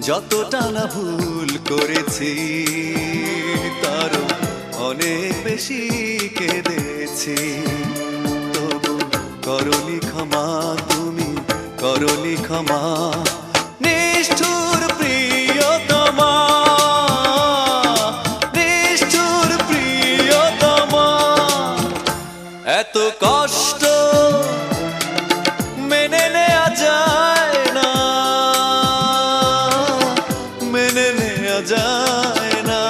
যতটা না ভুল করেছি তারও অনেক বেশি কেঁদেছি। তবু করনি ক্ষমা, তুমি করনি ক্ষমা, নিষ্ঠুর প্রিয়তমা, নিষ্ঠুর প্রিয়তমা। এত কষ্ট মেনে নেওয়া যায় না, মেনে নেওয়া যায় না।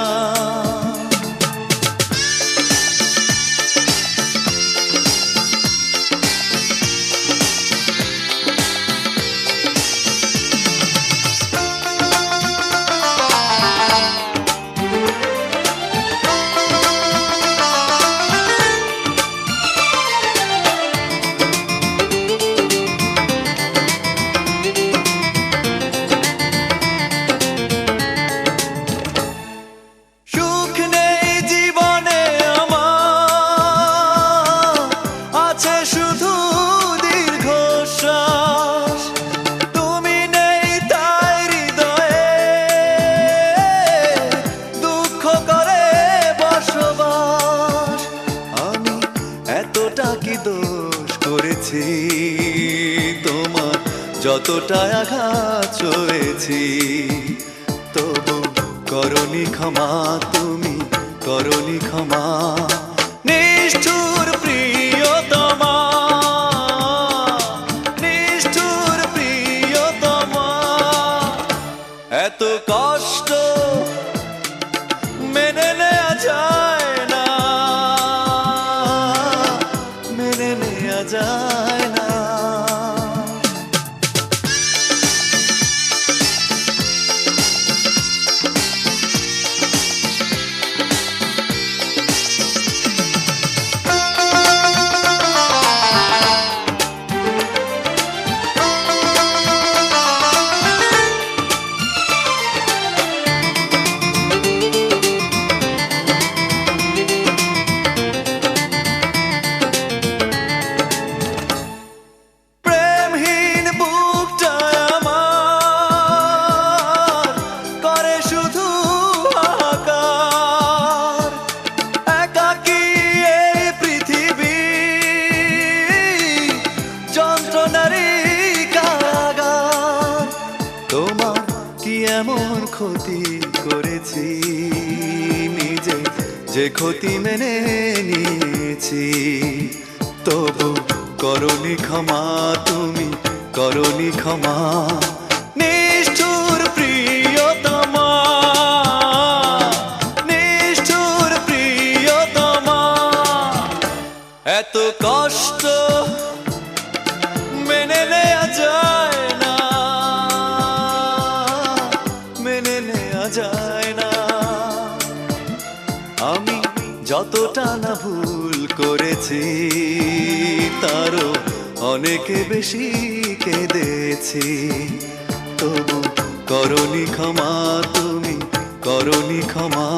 দোষ করেছি তোমার, যতটা আঘাত সয়েছি, তবু করনি ক্ষমা, তুমি করনি ক্ষমা, নিষ্ঠুর প্রিয়তমা, নিষ্ঠুর প্রিয়তমা। এত কষ্ট মেনে নেওয়া যায় না, মেনে নেওয়া যায় না। তোমার কি এমন ক্ষতি করেছি, নিজে যে ক্ষতি মেনে নিয়েছি, তবু করনি ক্ষমা, তুমি করনি ক্ষমা, নিষ্ঠুর প্রিয়তমা, নিষ্ঠুর প্রিয়তমা। এত কষ্ট মেনে নেওয়া যায় না, মেনে নেওয়া যায় না। আমি যতটা না ভুল করেছি তারও অনেক বেশি কেঁদেছি, তবু করনি ক্ষমা, তুমি করনি ক্ষমা।